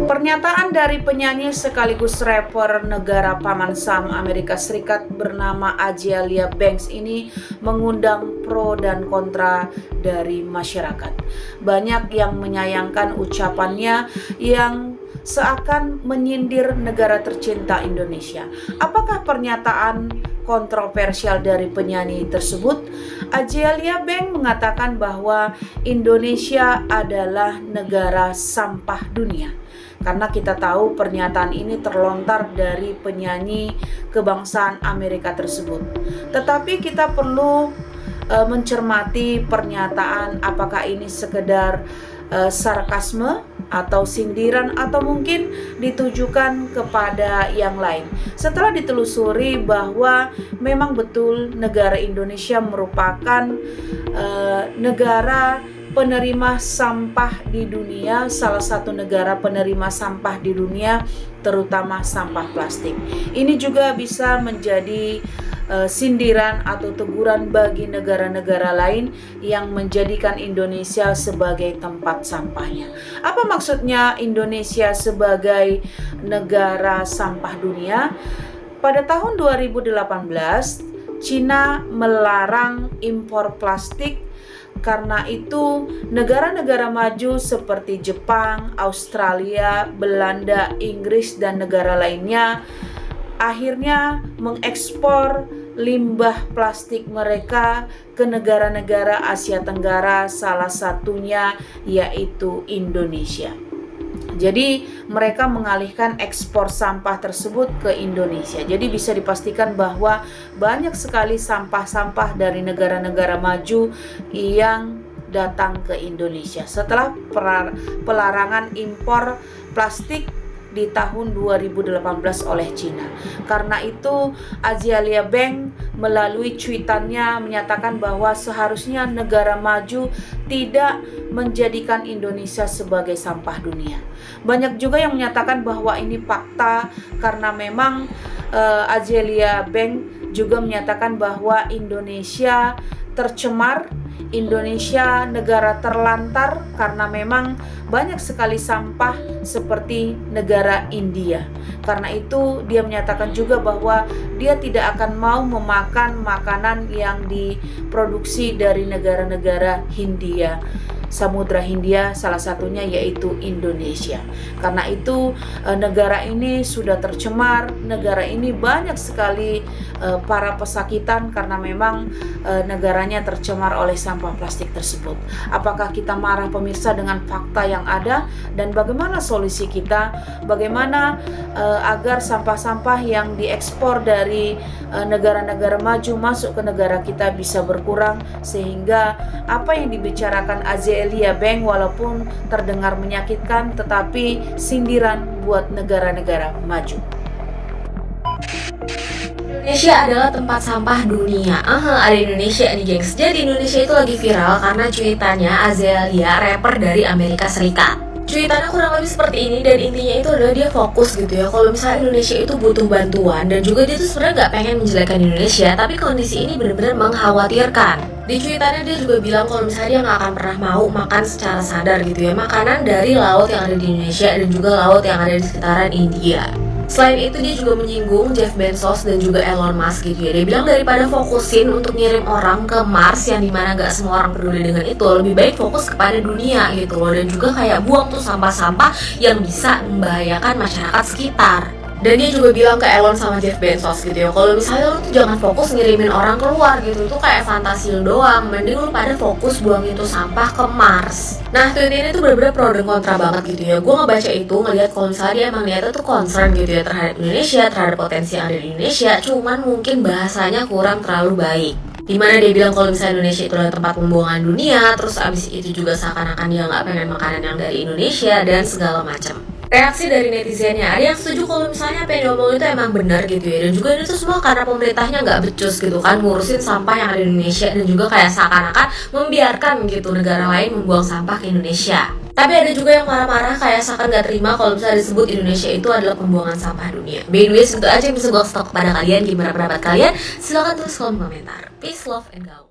Pernyataan dari penyanyi sekaligus rapper negara Paman Sam Amerika Serikat bernama Azealia Banks ini mengundang pro dan kontra dari masyarakat. Banyak yang menyayangkan ucapannya yang seakan menyindir negara tercinta Indonesia. Apakah pernyataan kontroversial dari penyanyi tersebut? Azealia Banks mengatakan bahwa Indonesia adalah negara sampah dunia. Karena kita tahu pernyataan ini terlontar dari penyanyi kebangsaan Amerika tersebut. Tetapi kita perlu mencermati pernyataan apakah ini sekedar sarkasme atau sindiran atau mungkin ditujukan kepada yang lain. Setelah ditelusuri bahwa memang betul negara Indonesia merupakan negara penerima sampah di dunia, salah satu negara penerima sampah di dunia, terutama sampah plastik. Ini juga bisa menjadi sindiran atau teguran bagi negara-negara lain yang menjadikan Indonesia sebagai tempat sampahnya. Apa maksudnya Indonesia sebagai negara sampah dunia? Pada tahun 2018, Cina melarang impor plastik. Karena itu, negara-negara maju seperti Jepang, Australia, Belanda, Inggris, dan negara lainnya akhirnya mengekspor limbah plastik mereka ke negara-negara Asia Tenggara, salah satunya yaitu Indonesia. Jadi mereka mengalihkan ekspor sampah tersebut ke Indonesia. Jadi bisa dipastikan bahwa banyak sekali sampah-sampah dari negara-negara maju yang datang ke Indonesia setelah pelarangan impor plastik di tahun 2018 oleh Cina. Karena itu Azealia Banks melalui cuitannya menyatakan bahwa seharusnya negara maju tidak menjadikan Indonesia sebagai sampah dunia. Banyak juga yang menyatakan bahwa ini fakta karena memang Azealia Banks juga menyatakan bahwa Indonesia tercemar, Indonesia negara terlantar karena memang banyak sekali sampah seperti negara India. Karena itu dia menyatakan juga bahwa dia tidak akan mau memakan makanan yang diproduksi dari negara-negara Hindia, Samudra Hindia, salah satunya yaitu Indonesia. Karena itu negara ini sudah tercemar, negara ini banyak sekali para pesakitan karena memang negaranya tercemar oleh sampah plastik tersebut. Apakah kita marah pemirsa dengan fakta yang ada, dan bagaimana solusi kita? Bagaimana agar sampah-sampah yang diekspor dari negara-negara maju masuk ke negara kita bisa berkurang, sehingga apa yang dibicarakan Azealia Banks walaupun terdengar menyakitkan tetapi sindiran buat negara-negara maju. Indonesia adalah tempat sampah dunia. Ada Indonesia nih gengs. Jadi Indonesia itu lagi viral karena cuitannya Azealia, rapper dari Amerika Serikat. Cuitannya kurang lebih seperti ini, dan intinya itu adalah dia fokus gitu ya kalau misalnya Indonesia itu butuh bantuan, dan juga dia tuh sebenarnya nggak pengen menjelekkan Indonesia, tapi kondisi ini benar-benar mengkhawatirkan. Di cuitannya dia juga bilang kalau misalnya dia nggak akan pernah mau makan secara sadar gitu ya makanan dari laut yang ada di Indonesia dan juga laut yang ada di sekitaran India. Selain itu dia juga menyinggung Jeff Bezos dan juga Elon Musk gitu ya. Dia bilang daripada fokusin untuk ngirim orang ke Mars yang dimana gak semua orang peduli dengan itu, lebih baik fokus kepada dunia gitu loh. Dan juga kayak buang tuh sampah-sampah yang bisa membahayakan masyarakat sekitar. Dan dia juga bilang ke Elon sama Jeff Bezos gitu ya, kalau misalnya lu tuh jangan fokus ngirimin orang keluar gitu, itu kayak fantasi lu doang, mending lu pada fokus buang itu sampah ke Mars. Nah tweet ini tuh bener-bener pro dan kontra banget gitu ya. Gue ngebaca itu ngeliat kalau misalnya dia emang niatnya tuh concern gitu ya terhadap Indonesia, terhadap potensi yang ada di Indonesia, cuman mungkin bahasanya kurang terlalu baik. Dimana dia bilang kalau misalnya Indonesia itu adalah tempat pembuangan dunia, terus abis itu juga seakan-akan dia nggak pengen makanan yang dari Indonesia dan segala macam. Reaksi dari netizennya, ada yang setuju kalau misalnya apa yang diomongin itu emang benar gitu ya, dan juga ini tuh semua karena pemerintahnya nggak becus gitu kan ngurusin sampah yang ada di Indonesia, dan juga kayak seakan-akan membiarkan gitu negara lain membuang sampah ke Indonesia. Tapi ada juga yang marah-marah kayak seakan nggak terima kalau misalnya disebut Indonesia itu adalah pembuangan sampah dunia. By the way, segitu aja yang bisa gue stok kepada kalian. Gimana pendapat kalian? Silahkan tulis kolom komentar. Peace, love, and go.